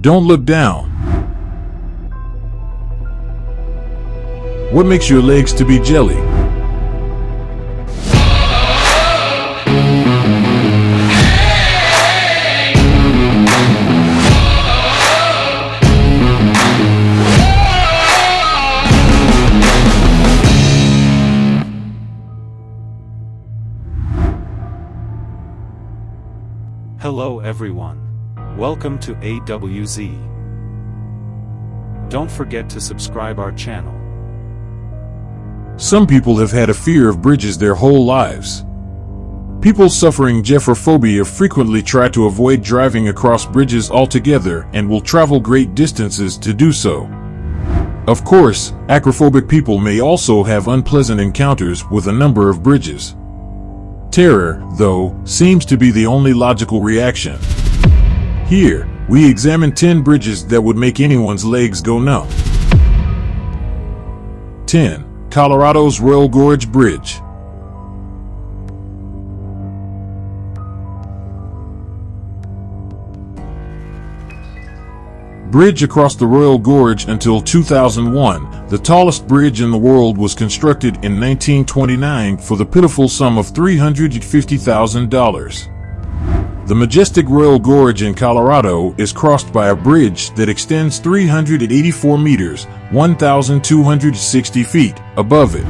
Don't look down. What makes your legs to be jelly? Hello everyone. Welcome to AWZ. Don't forget to subscribe our channel. Some people have had a fear of bridges their whole lives. People suffering gephrophobia frequently try to avoid driving across bridges altogether and will travel great distances to do so. Of course, acrophobic people may also have unpleasant encounters with a number of bridges. Terror, though, seems to be the only logical reaction. Here, we examine 10 bridges that would make anyone's legs go numb. 10. Colorado's Royal Gorge Bridge. Bridge across the Royal Gorge. Until 2001, the tallest bridge in the world was constructed in 1929 for the pitiful sum of $350,000. The majestic Royal Gorge in Colorado is crossed by a bridge that extends 384 meters, 1,260 feet, above it.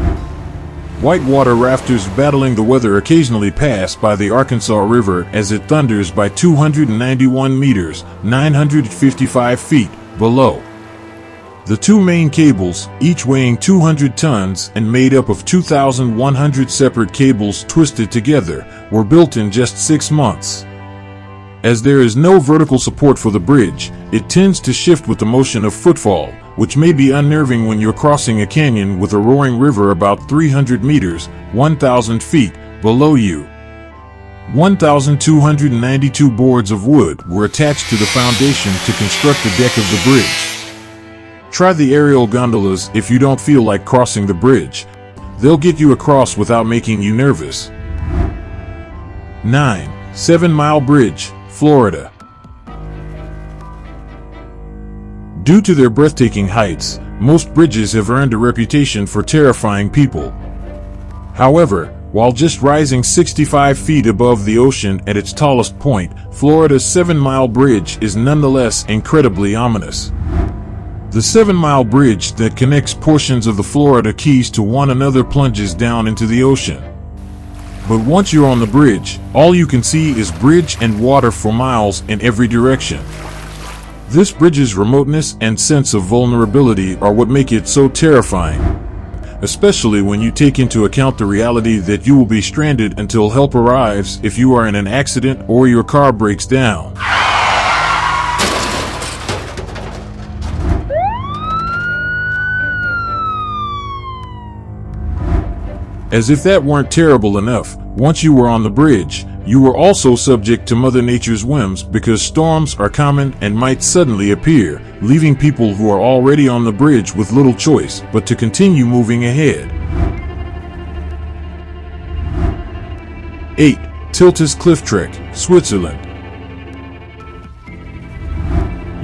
Whitewater rafters battling the weather occasionally pass by the Arkansas River as it thunders by 291 meters, 955 feet, below. The two main cables, each weighing 200 tons and made up of 2,100 separate cables twisted together, were built in just 6 months. As there is no vertical support for the bridge, it tends to shift with the motion of footfall, which may be unnerving when you're crossing a canyon with a roaring river about 300 meters, 1,000 feet, below you. 1,292 boards of wood were attached to the foundation to construct the deck of the bridge. Try the aerial gondolas if you don't feel like crossing the bridge. They'll get you across without making you nervous. 9. 7 Mile Bridge, Florida. Due to their breathtaking heights, most bridges have earned a reputation for terrifying people. However, while just rising 65 feet above the ocean at its tallest point, Florida's 7 Mile Bridge is nonetheless incredibly ominous. The 7 Mile Bridge that connects portions of the Florida Keys to one another plunges down into the ocean. But once you're on the bridge, all you can see is bridge and water for miles in every direction. This bridge's remoteness and sense of vulnerability are what make it so terrifying, especially when you take into account the reality that you will be stranded until help arrives if you are in an accident or your car breaks down. As if that weren't terrible enough, once you were on the bridge, you were also subject to Mother Nature's whims because storms are common and might suddenly appear, leaving people who are already on the bridge with little choice but to continue moving ahead. 8. Tiltes Cliff Trek, Switzerland.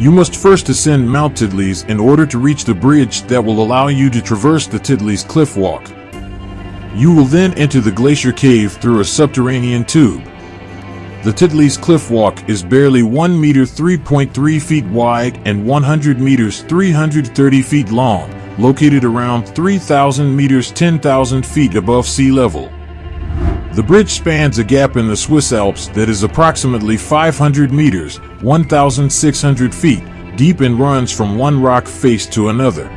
You must first ascend Mount Titlis in order to reach the bridge that will allow you to traverse the Titlis Cliff Walk. You will then enter the glacier cave through a subterranean tube. The Titlis Cliff Walk is barely 1 meter 3.3 feet wide and 100 meters 330 feet long, located around 3,000 meters 10,000 feet above sea level. The bridge spans a gap in the Swiss Alps that is approximately 500 meters, 1,600 feet, deep and runs from one rock face to another.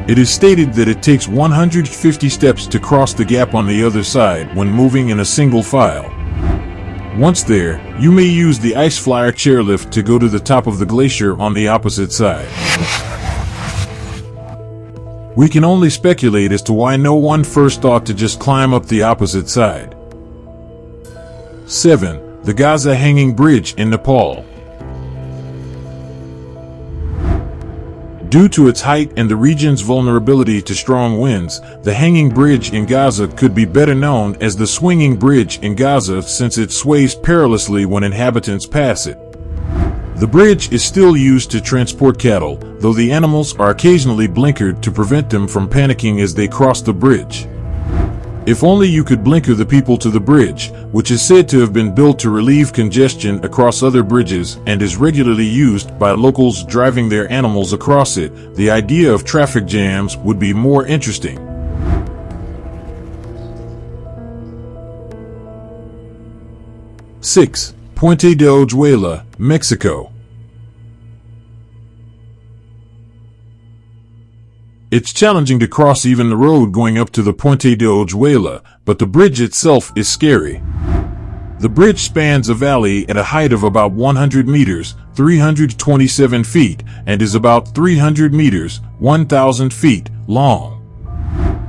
It is stated that it takes 150 steps to cross the gap on the other side when moving in a single file. Once there, you may use the Ice Flyer chairlift to go to the top of the glacier on the opposite side. We can only speculate as to why no one first thought to just climb up the opposite side. 7. The Gaza Hanging Bridge in Nepal. Due to its height and the region's vulnerability to strong winds, the hanging bridge in Gaza could be better known as the swinging bridge in Gaza since it sways perilously when inhabitants pass it. The bridge is still used to transport cattle, though the animals are occasionally blinkered to prevent them from panicking as they cross the bridge. If only you could blinker the people to the bridge, which is said to have been built to relieve congestion across other bridges and is regularly used by locals driving their animals across it, the idea of traffic jams would be more interesting. Six. Puente de Ojuela, Mexico. It's challenging to cross even the road going up to the Puente de Ojuela, but the bridge itself is scary. The bridge spans a valley at a height of about 100 meters, 327 feet, and is about 300 meters, 1,000 feet, long.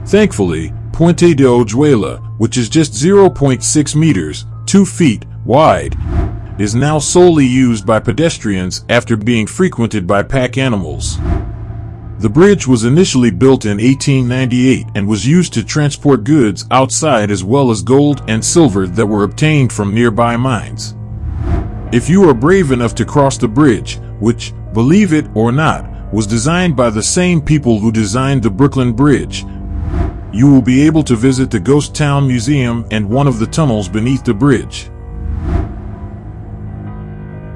Thankfully, Puente de Ojuela, which is just 0.6 meters, 2 feet, wide, is now solely used by pedestrians after being frequented by pack animals. The bridge was initially built in 1898 and was used to transport goods outside as well as gold and silver that were obtained from nearby mines. If you are brave enough to cross the bridge, which, believe it or not, was designed by the same people who designed the Brooklyn Bridge, you will be able to visit the Ghost Town Museum and one of the tunnels beneath the bridge.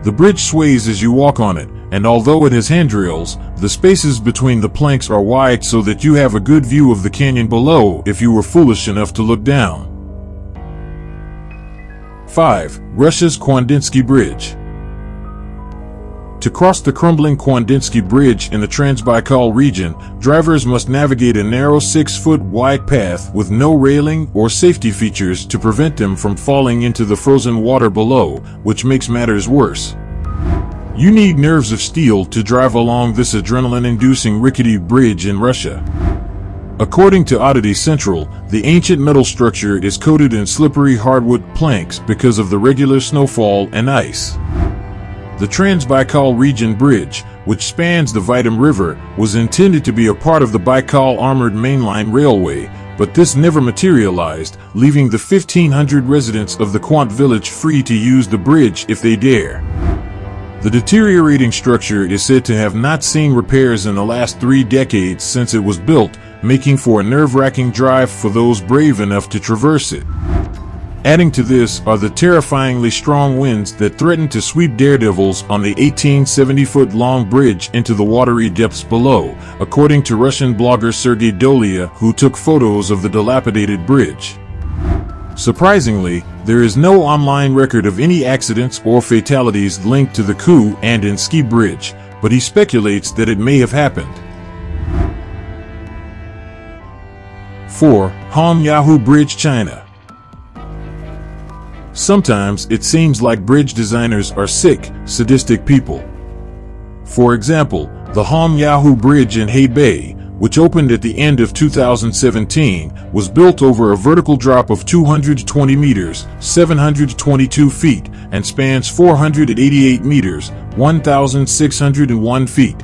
The bridge sways as you walk on it, and although it has handrails, the spaces between the planks are wide so that you have a good view of the canyon below if you were foolish enough to look down. 5. Russia's Kandinsky Bridge. To cross the crumbling Kandinsky Bridge in the Transbaikal region, drivers must navigate a narrow 6-foot wide path with no railing or safety features to prevent them from falling into the frozen water below, which makes matters worse. You need nerves of steel to drive along this adrenaline-inducing rickety bridge in Russia. According to Oddity Central, the ancient metal structure is coated in slippery hardwood planks because of the regular snowfall and ice. The Transbaikal Region Bridge, which spans the Vitim River, was intended to be a part of the Baikal Armored Mainline Railway, but this never materialized, leaving the 1,500 residents of the Quant village free to use the bridge if they dare. The deteriorating structure is said to have not seen repairs in the last 3 decades since it was built, making for a nerve-wracking drive for those brave enough to traverse it. Adding to this are the terrifyingly strong winds that threaten to sweep daredevils on the 1870-foot-long bridge into the watery depths below, according to Russian blogger Sergei Dolia, who took photos of the dilapidated bridge. Surprisingly, there is no online record of any accidents or fatalities linked to the Kandinsky Bridge, but he speculates that it may have happened. 4. Hongyahu Bridge, China. Sometimes it seems like bridge designers are sick, sadistic people. For example, the Hongyahu Bridge in Hebei, which opened at the end of 2017, was built over a vertical drop of 220 meters, 722 feet, and spans 488 meters, 1,601 feet.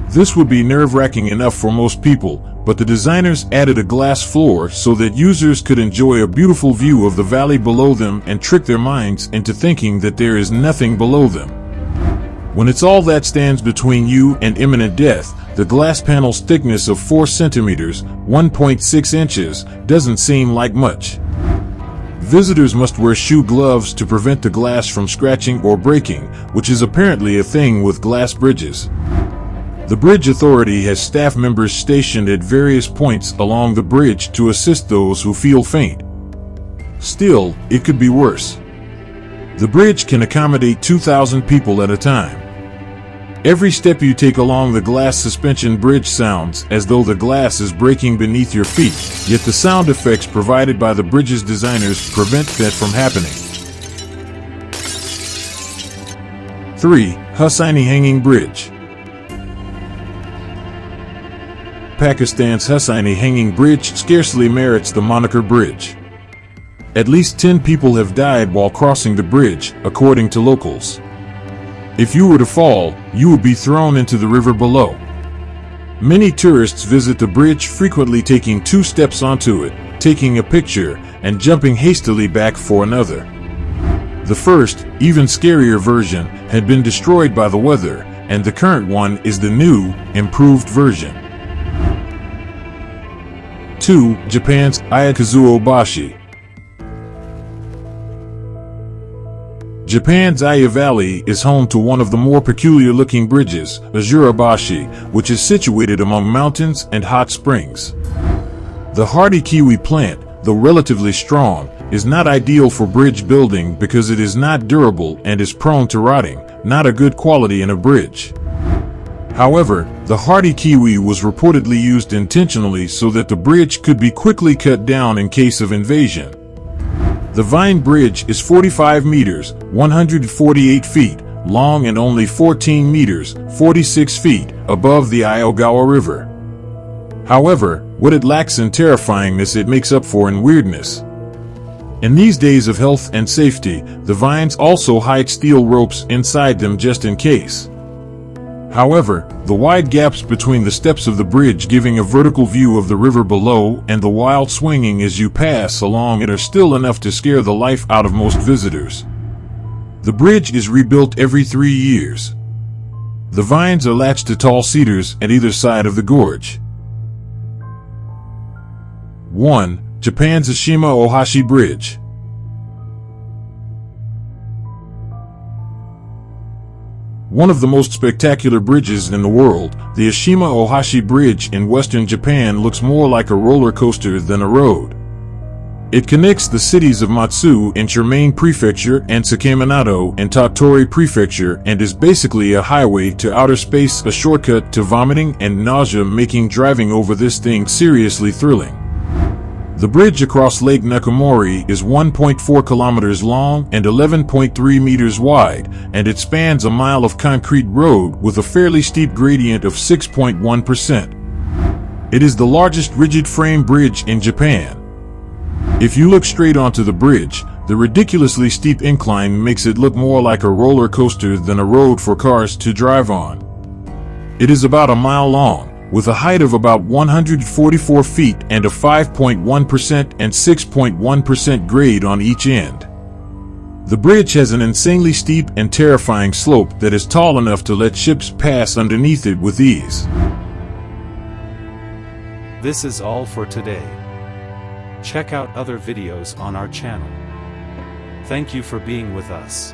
This would be nerve-wracking enough for most people, but the designers added a glass floor so that users could enjoy a beautiful view of the valley below them and trick their minds into thinking that there is nothing below them. When it's all that stands between you and imminent death, the glass panel's thickness of 4 centimeters, 1.6 inches, doesn't seem like much. Visitors must wear shoe gloves to prevent the glass from scratching or breaking, which is apparently a thing with glass bridges. The bridge authority has staff members stationed at various points along the bridge to assist those who feel faint. Still, it could be worse. The bridge can accommodate 2,000 people at a time. Every step you take along the glass suspension bridge sounds as though the glass is breaking beneath your feet, yet the sound effects provided by the bridge's designers prevent that from happening. 3. Hussaini Hanging Bridge. Pakistan's Hussaini Hanging Bridge scarcely merits the moniker bridge. At least 10 people have died while crossing the bridge, according to locals. If you were to fall, you would be thrown into the river below. Many tourists visit the bridge, frequently taking 2 steps onto it, taking a picture, and jumping hastily back for another. The first, even scarier version had been destroyed by the weather, and the current one is the new, improved version. 2. Japan's Ayakazuo-bashi. Japan's Aya Valley is home to one of the more peculiar-looking bridges, Azurabashi, which is situated among mountains and hot springs. The hardy kiwi plant, though relatively strong, is not ideal for bridge building because it is not durable and is prone to rotting, not a good quality in a bridge. However, the hardy kiwi was reportedly used intentionally so that the bridge could be quickly cut down in case of invasion. The Vine Bridge is 45 meters, 148 feet, long and only 14 meters, 46 feet, above the Iogawa River. However, what it lacks in terrifyingness it makes up for in weirdness. In these days of health and safety, the vines also hide steel ropes inside them just in case. However, the wide gaps between the steps of the bridge giving a vertical view of the river below and the wild swinging as you pass along it are still enough to scare the life out of most visitors. The bridge is rebuilt every 3 years. The vines are latched to tall cedars at either side of the gorge. 1. Japan's Ashima-Ohashi Bridge. One of the most spectacular bridges in the world, the Ashima-Ohashi Bridge in western Japan looks more like a roller coaster than a road. It connects the cities of Matsu in Shirmane Prefecture and Sakeminato in Tottori Prefecture and is basically a highway to outer space, a shortcut to vomiting and nausea, making driving over this thing seriously thrilling. The bridge across Lake Nakamori is 1.4 kilometers long and 11.3 meters wide, and it spans a mile of concrete road with a fairly steep gradient of 6.1%. It is the largest rigid frame bridge in Japan. If you look straight onto the bridge, the ridiculously steep incline makes it look more like a roller coaster than a road for cars to drive on. It is about a mile long, with a height of about 144 feet and a 5.1% and 6.1% grade on each end. The bridge has an insanely steep and terrifying slope that is tall enough to let ships pass underneath it with ease. This is all for today. Check out other videos on our channel. Thank you for being with us.